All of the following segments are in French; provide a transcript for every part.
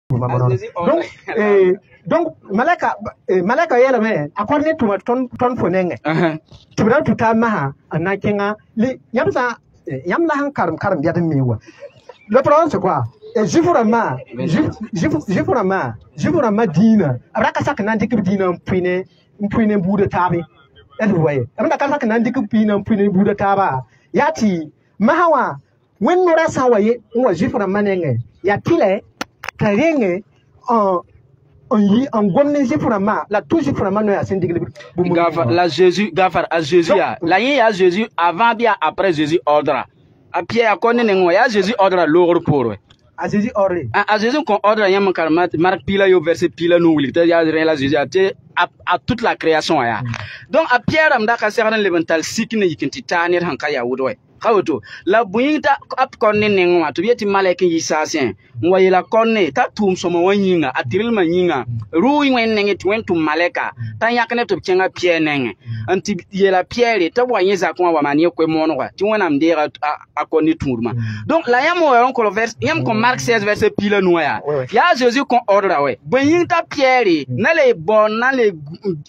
Donc malaka yela me akwane tuma ton fonenge tibra tuta maha anakenga li yamsa yamla han karam biadan miwa le problème c'est quoi jifurama dina abraka sak nan dikib dina mpwine buda tabi edwaye abanda ka sak nan dikib pina mpwine buda taba yati mahawa wen nora sawaye wa jifurama nenge yatile karenge en gomne jifurama la tout jifurama no ya sendigli la Jésus gafar à Jésus la yin ya Jésus avant bien après Jésus ordre a Pierre konne ne ya Jésus ordre l'ordre pour à Jésus ordre à Jésus qu'on ordre yam karmat Marc pila yo verset pila no wili ya la Jésus à toute la création ya donc à Pierre am da ka serran levental sikine yikinti tanir hanka ya wudwe Kawoto la buinta ap konne nengwa to bieti maleke yisasen ngwaye la konne ta tum somo wanyinga atiril manyinga ruwi wen nenge twentu maleka ta yakne to kenga pie nenge anti yela pierre ta wanyeza kwa wa manie kwe mono kwa ti wona mdera akoni tourma donc la yamo on ko verse yam ko Marc 16 verset pile noya ya Jésus kon ordre we buinta pierre na le bon na le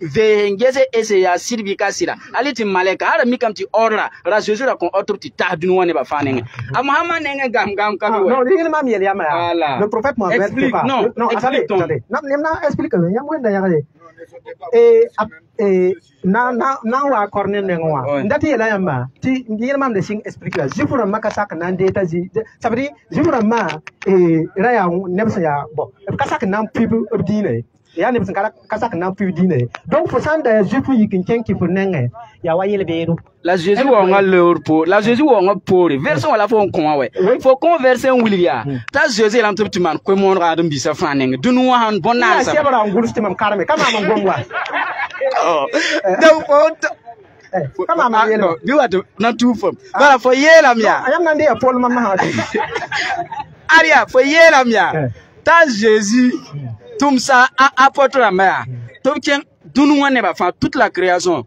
vengeze ese ya sirvika sira aliti maleka ara mikamti ordre la Jésus la kon ordre ti ta dunu woni ba fanenge amahama nenge gam kabi non dingin mam yel yama le prophète m'a explique non attendez na explique yam wenda yakale na wa corner nengwa ndati yela yama ti dingin mam de sing explique la jifura makasak nan deta ji ça veut dire jifura ma raya nebsa ya bon kasak nan pibu dine ya nebsa kasak nan pibu dine donc faut sanda jifu yikin ki pour nenge ya wayele beeru la Jésus on leur pour la Jésus on pour version la faut on ouais faut converser Willia ta Jésus lam tu man ko mon radum bi sa faneng du nu han bonal sa bara ngursti mam karame kama mam gomwa donc kama mam yelo bi wato na tout fam bara fo yela mia ayam nande ya Paul mama ha aria fo yela mia ta Jésus tum sa apôtre la mère to ken dunu wane ba fa toute la création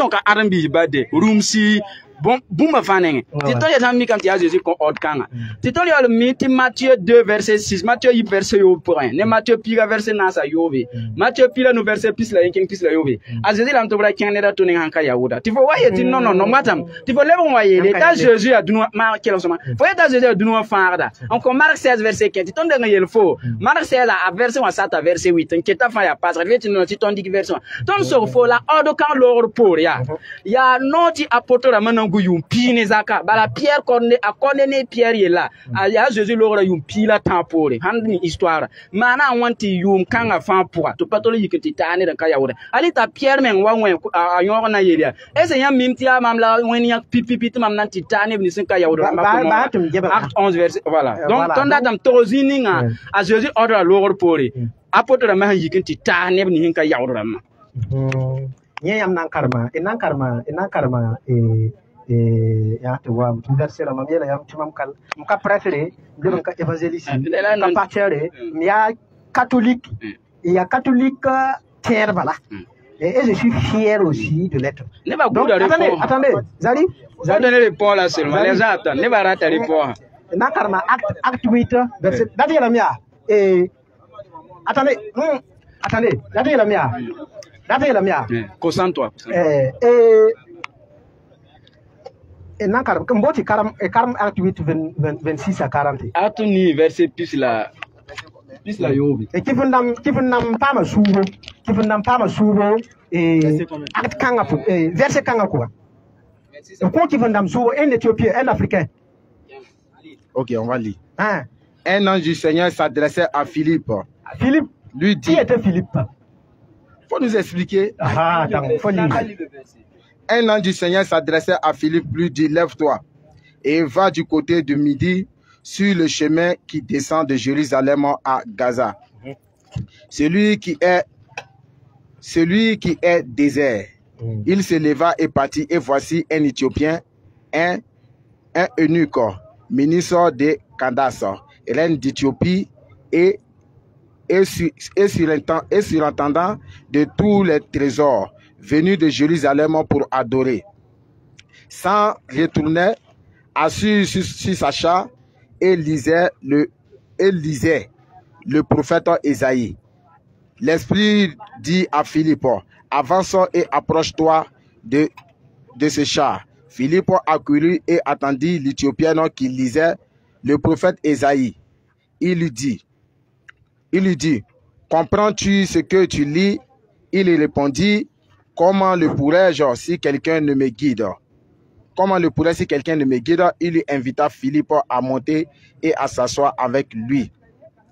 ka arambi bade rumsi bon bumba fanenge titoli ya mi kam ti Jésus ko od kanga titoli ya mi ti Matthieu 2 verset 6 Matthieu y verset yo point ne Matthieu pira verset nasa yobe Matthieu pira no verset pis la yenking pis la yobe a Jésus lam to bra kenne da toning hanka yahuda ti fo waye ti non matam ti fo lebo waye le ta Jésus a dunu ma kelo soma fo ta Jésus a dunu farda encore Marc 16 verset 15 ti ton de ngel fo Marc 16 a verset wa sata verset 8 qui ta fa ya pas reveti no ti ton dik version ton so fo la odo kan lor pour ya noti apôtre la yum pine zaka bala Pierre konne ne Pierre yela ya Jésus lora yum pila tampore handni histoire mana wanti yum kanga fan pour to patolo yikiti tane da kaya wora ali ta Pierre men wanwen ayon na yelia ese yam mimti am la wen yak pipipit mam nan titane ni sin kaya wora acte 11 verset voilà donc ton dadam tozininga a Jésus ordre lora pore apôtre ma yikiti tane ni hin kaya wora ma nyam nan karma ya to wa verset la mamiela yam timam kal mka préféré de ka évangéliste ka partere ya catholique terre voilà et je suis fier aussi de l'être donc attendez Zali donner les points là seulement les gens attendent ne va rater les points na karma acte 8 verset dati la mia attendez dati la mia concentre-toi et non car mboti karam acte 8 26 à 40 acte ni verset plus la yobi et kifundam pama subo et acte kanga pour verset kanga quoi ko kifundam subo un Éthiopien un Africain. OK, on va lire. Un ange du Seigneur s'adressait à Philippe. Lui dit. Qui était Philippe? Faut nous expliquer. Faut lire. Un ange du Seigneur s'adressait à Philippe, lui dit, lève-toi et va du côté de midi sur le chemin qui descend de Jérusalem à Gaza. Celui qui est désert. Il se leva et partit, et voici un Éthiopien, un eunuque, ministre de Candace, reine d'Éthiopie, et surintendant de tous les trésors, venu de Jérusalem pour adorer. S'en retournait, assis sur sa charre, et lisait le prophète Ésaïe. L'Esprit dit à Philippe, avance et approche-toi de ce char. Philippe accourut et attendit l'Éthiopienne qui lisait le prophète Ésaïe. Il lui dit, comprends-tu ce que tu lis? Il lui répondit, comment le pourrais-je si quelqu'un ne me guide? Comment le pourrais-je si quelqu'un ne me guide? Il lui invita Philippe à monter et à s'asseoir avec lui.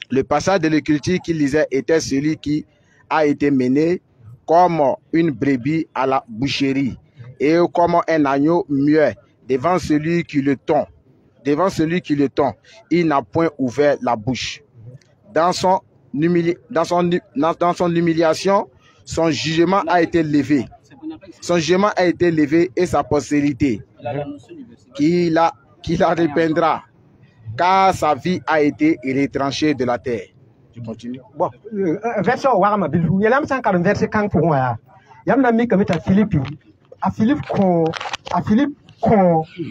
Le passage de l'écriture qu'il lisait était celui qui a été mené comme une brebis à la boucherie et comme un agneau muet devant celui qui le tond. Devant celui qui le tond, il n'a point ouvert la bouche. Dans son humiliation, son jugement a été levé. Son jugement a été levé et sa postérité qui la répandra, car sa vie a été retranchée de la terre. Tu continues. Bon, verset Warama Bilou, il y a l'âme sans car verset quand pour moi. Il y a un ami comme à Philippe qu'on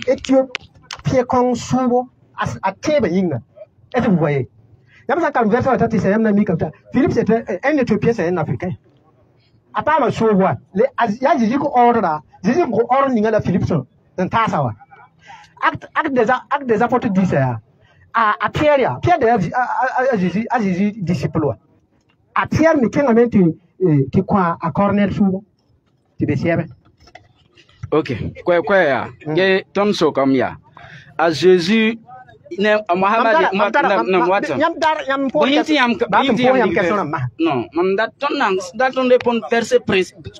Éthiopie qu'on s'ouvre à Tébéing. Est-ce que vous voyez? Il y a un verset à Tati, c'est un ami comme ça. Philippe, c'est un Éthiopien, c'est un Africain. À part ma sauvoie, il y a des ordres, des ordres de Philippe, dans Tassawa. Acte des apôtres du Seigneur. À Pierre a Jésus disciple. À Pierre, mais quand même tu crois à Cornel souvent, tu décides. Ok, quoi, il tombe sur comme ya. À Jésus, Mohamed, non,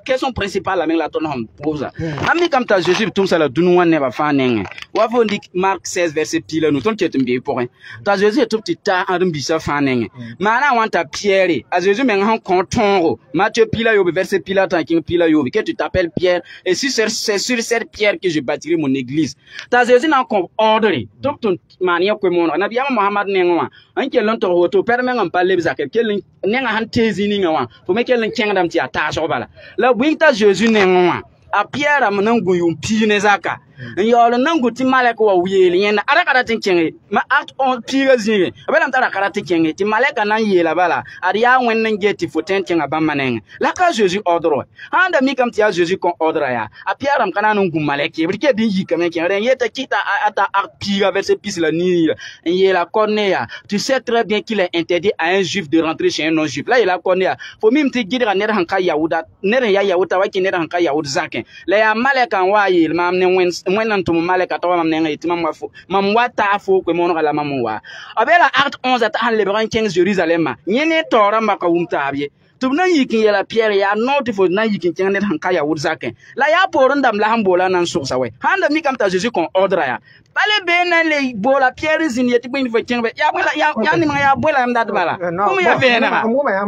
question principale la la tonne pose. Ami comme ta Jésus tout ça la dunouan ne va faire n'eng. Wa fo dit Marc 16 verset pile nous ton qui est pour ta Jésus tout petit ta en bisa faire n'eng. Mana want ta Pierre à Jésus mais en conton Matthieu pile yo verset pile tant qui pile yo que tu t'appelles Pierre et si c'est sur cette pierre que je bâtirai mon église. Ta Jésus n'a qu'on ordre tout ton mania que mon na biama Mohamed n'engwa an kelon to hoto permen an palle bizaka kelin nenga han tezini ngwa fo me kelin kengdam ti ata so bala la winta Jésus n'engwa a Pierre am nangu yum pi ne zaka yolo nangu ti malaka wa wiyeli yenda ara kada tin kenge ma at on piga zinge abela mtara kada tin kenge ti malaka nan yela bala ariya wannan geti fo tentin aban manen la ka Jésus ordre anda mi kam ti a Jésus kon ordre ya a Pierre am kana nangu malaka brike din yi kamen kenge yeta kita ata a piga verset pis la ni yela Cornéa tu sais très bien qu'il est interdit à un juif de rentrer chez un non juif là il a Cornéa fo mi mti gidira ner hanka yahuda ner ya yahuda wa ki ner hanka yahud zaken la ya malaka wa yel mam ne mwenan to malaka to mam ne ngai mam wafo mam wata fo ko mon la mam wa abela acte 11 ata han lebran 15 Jérusalem nyene tora maka wumta abie tubna yikin yela Pierre ya not fo na yikin ken net hanka ya wurzaken la ya poron dam la hambola nan so sawe handa mi kam ta Jésus kon ordre ya bale be na le bola Pierre zin yeti bin fo ken be ya bola ya ni ma ya bola am dat bala ko ya be na mo ya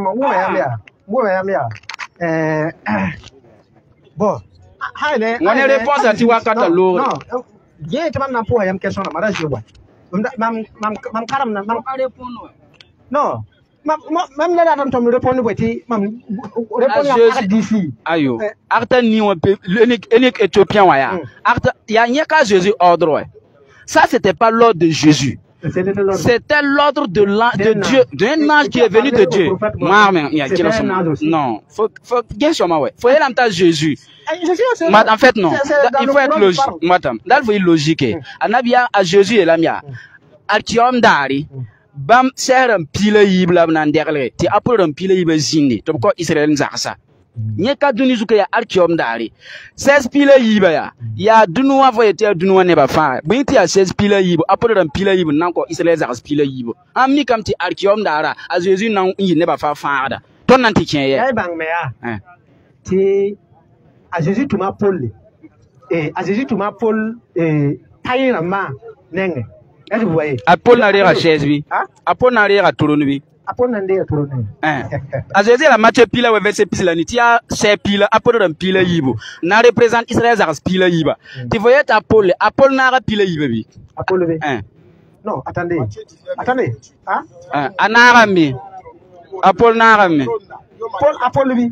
bon on est réponse à tiwa kata lo non je te man pour yam question na mara je wa mam karam na mam répondre non même là dans ton répondre weti mam répondre à d'ici ayo acte ni on peut l'unique éthiopien wa ya acte ya nyeka Jésus ordre ça c'était pas l'ordre de Jésus. C'était l'ordre de Dieu, d'un ange qui est venu de Dieu. Non, faut bien sûr, faut y aller Jésus. En fait, non. Il faut être logique. Madame, il faut être logique. Anabia à Jésus et la mia. Altium dari. Bam serum pile yibla nanderle. Ti apolum pile yibla zindi. To ko Israël nzakasa. Nyeka duni zuka ya arkiom dari 16 pila yiba ya dunu wa voyete dunu ne ba fa binti ya 16 pila yiba apodon pila yiba nanko Israël za pila yiba amni kam ti arkiom dara a Jésus nan yi ne ba fa da ton nan ti kien ye ay bang me ya ti a Jésus tuma Paul et a Jésus tuma Paul et tayira ma nenge est vous voyez a Paul na rera 16 bi a Paul na rera turunu bi a Jésus la Matthieu pila we verset pila ni tia c'est pila apodon pila yibo na représente Israël za pila yiba tu voyais ta Paul na pila yiba bi Apôtre bi non attendez anarami Paul narami Paul bi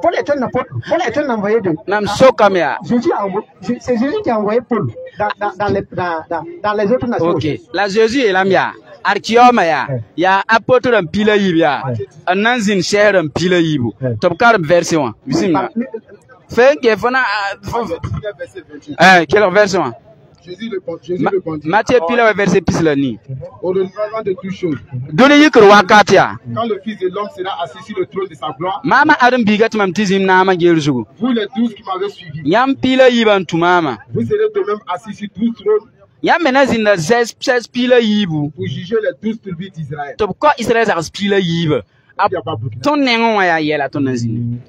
Paul est un apôtre Paul est un envoyé de nam sokamia c'est Jésus qui a envoyé Paul dans les autres nations. OK la Jésus est la mia Arkioma ya apôtre en pile yibia. Ananzin cher en pile yibu. Top 4 version. Bismillah. Fait que fona quelle version? Jésus répondit. Matthieu pile verset pislani. Au renouvellement de toutes choses. Dole yikro wakatia. Quand le Fils de l'homme sera assis sur le trône de sa gloire. Mama adam bigat mam tizim na ma gelzugo. Vous les 12 qui m'avez suivi. Yam pile yiban tu mama. Vous serez de même assis sur 12 trônes. Yam menazin na 16 pile yibu. Pour juger les 12 tribus d'Israël. To ko Israël za pile yiba. Ton nengon ya yela ton nazini.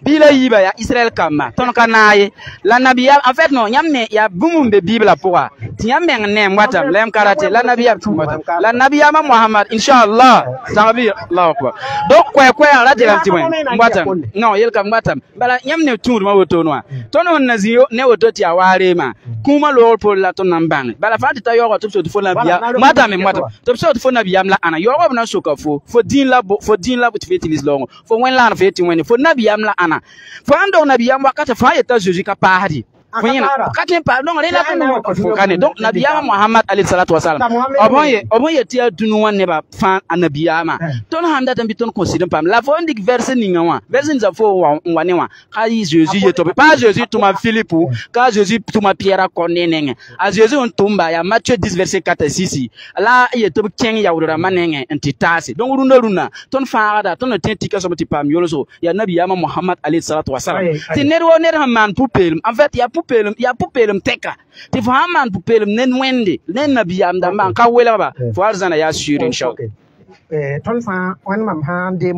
Pile yiba ya Israël kama. Ton kanaye. La nabiya en fait non yamne ya bumumbe Bible pourquoi. Tiam men ne mwatam lem karate la nabiya tumata. La nabiya ma Muhammad inshallah. Tangabi Allahu akbar. Donc quoi la de la timwe. Mwatam. Non yel kam mwatam. Bala yamne tour ma woto noa. Ton on naziyo ne woto ti aware ma. Kuma lo pour la ton nambang. Bala fati ta yoro to fo nabiya. Mwatam to fo nabiya la ana yoro na sokafo. Fo din la bu tfetilis longo fo wen la feti wen fo nabiyam la ana fo ando nabiyam wakata fa yeta Jésus ka pahadi fo yina katin pa donc le la ko kane donc nabiyam Muhammad alayhi salatu wasalam obon ye tia dunu wan ne ba fa anabiyama ton handa tambi ton consider pam la fo ndik verset ninga wa verset za fo wane wa ka Jésus ye to pas Jésus to ma Philippe ka Jésus to ma Pierre ko nenenge a Jésus on tumba ya Matthieu 10 verset 4 et 6 la ye to ken ya wura manenge entitasi donc runa ton faada ton tentika so pam yoloso ya nabiyama Muhammad alayhi salatu wasalam ti nerwo ner man pupelum en fait ya pupelum teka ti fa man pupelum nen wende nen nabiyam da man ka wela ba fo arzana ya sure inshallah ton fa wan mam ha de